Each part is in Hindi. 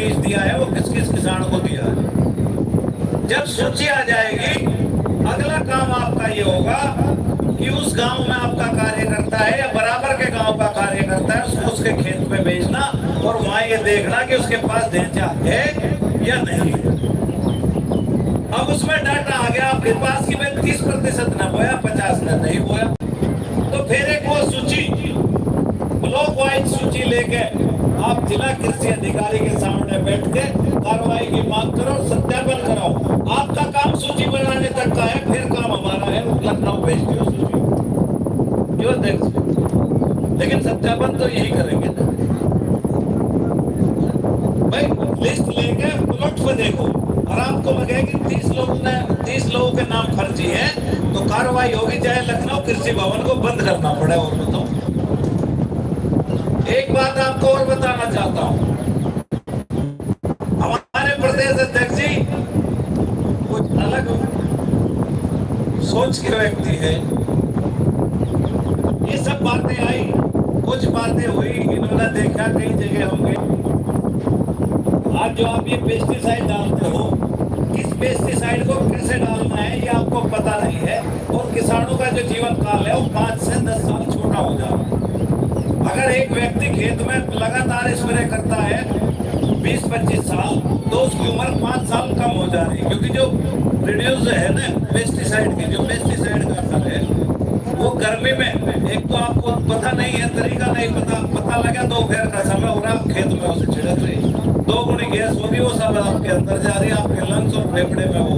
बीज दिया है वो किस किस किसान को दिया है। जब सूची आ जाएगी, अगला काम आपका ये होगा कि उस गांव में आपका कार्यकर्ता है या बराबर के गांव का कार्यकर्ता है, उसको उसके खेत में भेजना और वहां ये देखना कि उसके पास ढेंचा है या नहीं है। अब उसमें डाटा आ गया आपके पास कि मैं 30% न बोया, 50 न नहीं बोया, तो फिर एक वो सूची, ब्लॉक वाइज सूची लेके आप जिला कृषि अधिकारी के सामने बैठ के कार्रवाई की मांग करो, सत्यापन कराओ। आपका काम सूची बनाने तक का है, फिर काम हमारा है लखनऊ भेज दियो सूची, जो देख, लेकिन सत्यापन तो यही करेंगे ना भाई। लिस्ट लेके प्लॉट पे देखो और आपको लगे कि 30 लोगों के नाम फर्जी है, तो कार्रवाई होगी, चाहे लखनऊ कृषि भवन को बंद करना पड़े। और बताओ, एक बात आपको और बताना चाहता हूं, हमारे प्रदेश अध्यक्ष जी कुछ अलग सोच के व्यक्ति है। ये सब बातें आई, कुछ बातें हुई, इन्होंने देखा कई जगह होंगे। आज जो आप ये पेस्टिसाइड डालते हो, किस पेस्टिसाइड को कैसे डालना है ये आपको पता नहीं है, और किसानों का जो जीवन काल है वो 5 से 10 साल छोटा हो जाएगा। अगर एक व्यक्ति खेत में लगातार स्प्रे करता है 20-25 साल, तो उसकी उम्र 5 साल कम हो जा रही है, क्योंकि जो प्रोड्यूस है ना पेस्टिसाइड की, जो पेस्टिसाइड का असर है वो गर्मी में, एक तो आपको पता नहीं है, तरीका नहीं पता लगा, दोपहर का समय हो रहा है, खेत में उसे छिड़क रही, 2 गुनी गैस होगी, वो सब आपके अंदर जा रही है, आपके लंग्स और फेफड़े में वो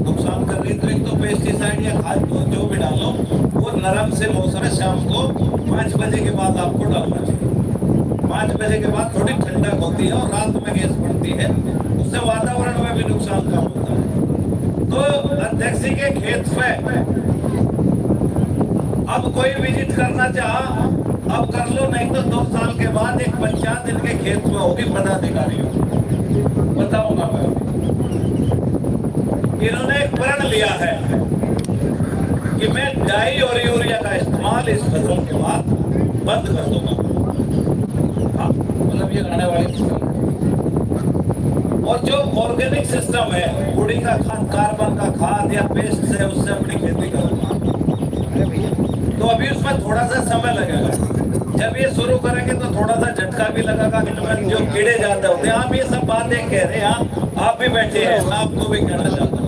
नुकसान कर रही। तो एक तो पेस्टिसाइड या खाद जो भी डालो वो नरम से मौसम है, शाम को 5 बजे के बाद आपको डालना चाहिए। 5 बजे के बाद थोड़ी ठंडक होती है और रात में गैस बढ़ती है, उससे वातावरण में भी नुकसान कम होता है। तो अध्यक्ष जी के खेत पे अब कोई विजिट करना चाहा अब कर लो, नहीं तो 2 साल के बाद एक पंचायत इनके खेत में होगी पदाधिकारियों। बताओ ना मैं, इन्होंने एक प्रण लिया है कि मैं डाई और यूरिया का इस्तेमाल इस फसल के बाद बंद कर दूंगा। मतलब ये आने वाली फसल, और जो ऑर्गेनिक सिस्टम है, गुड़ी का खाद, कार्बन का खाद या पेस्ट से उससे अपनी खेती करूंगा। तो अभी उसमें थोड़ा सा समय लगेगा, जब ये शुरू करेंगे तो थोड़ा सा झटका भी लगेगा, इनमें जो कीड़े ज्यादा होते हैं। आप ये सब बातें कह रहे हैं, आप भी बैठे हैं, मैं आपको भी कहना चाहता हूँ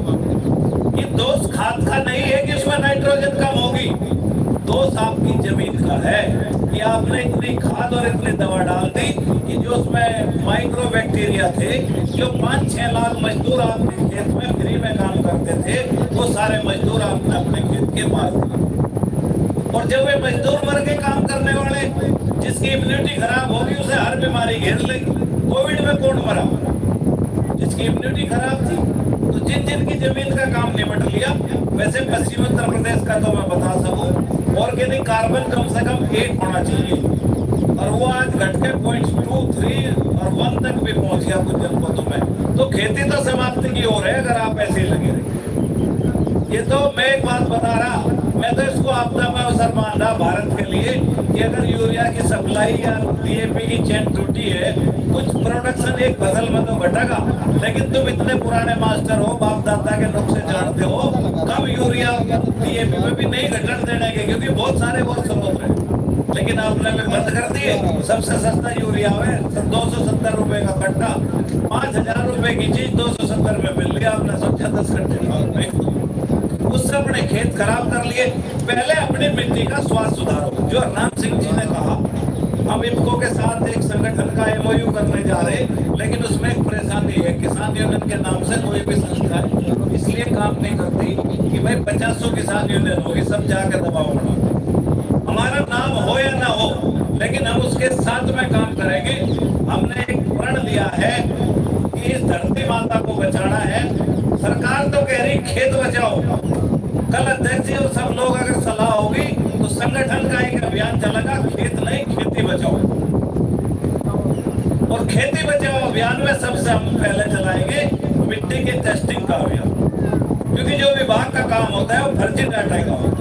कि दोष खाद का नहीं है कि उसमें नाइट्रोजन कम होगी, दोष आपकी जमीन का है कि आपने इतनी खाद और इतनी दवा डाल दी कि जो उसमें माइक्रो बैक्टीरिया थे, जो 5-6 लाख मजदूर आपके खेत में फ्री में काम करते थे, वो सारे मजदूर आपने अपने खेत के मार दिए। और जब वे मजदूर मर के काम करने वाले, जिसकी इम्यूनिटी खराब होगी, उसे हर बीमारी घेर लेगी। कोविड में कौन मरा? जिसकी इम्यूनिटी खराब थी। तो जिन की जमीन का काम निपट लिया। वैसे पश्चिम उत्तर प्रदेश का तो मैं बता सकूं, ऑर्गेनिक कार्बन कम से कम 8 होना चाहिए, और वो आज घट के 0.2, 3 और 1 तक भी पहुंच गया कुछ जनपदों में। तो खेती तो समाप्ति की ओर है अगर आप ऐसे लगे रहे। ये तो मैं एक बात बता रहा, मैं तो इसको आपदा में अवसर मान रहा भारत के लिए कि अगर यूरिया की सप्लाई या डीएपी की चेन टूटी है, कुछ प्रोडक्शन एक फसल में तो घटेगा, लेकिन तुम इतने पुराने मास्टर हो, बाप दादा के नुस्खे जानते हो, कब यूरिया डीएपी में भी नहीं घटन देने के, क्योंकि बहुत सारे और स्रोत हैं, लेकिन आपने भी बंद कर दिए। सबसे सस्ता यूरिया है 270 रुपए का कट्टा, 5000 रुपए की चीज 270 में मिल रही, आपने सोचा 10 कट्टे उससे अपने खेत खराब कर लिए। पहले अपनी मिट्टी का स्वास्थ्य सुधारो। जो हरनाम सिंह जी ने कहा, हम इनको के साथ एक संगठन का एमओयू करने जा रहे, लेकिन उसमें एक परेशानी है, किसान यूनियन के नाम से कोई भी संस्था इसलिए काम नहीं करती कि भाई 50 किसान यूनियन होगी, सब जाकर दबाव बना। हमारा नाम हो या ना हो, लेकिन हम उसके साथ में काम करेंगे। हमने एक प्रण लिया है कि इस धरती माता को बचाना है। सरकार तो कह रही खेत बचाओ, कल अध्यक्ष जी और सब लोग अगर सलाह होगी तो संगठन का एक अभियान चलेगा, खेत नहीं खेती बचाओ। और खेती बचाओ अभियान में सबसे हम पहले चलाएंगे मिट्टी के टेस्टिंग का अभियान, क्योंकि जो विभाग का काम होता है वो फर्जी डाटा का होता है।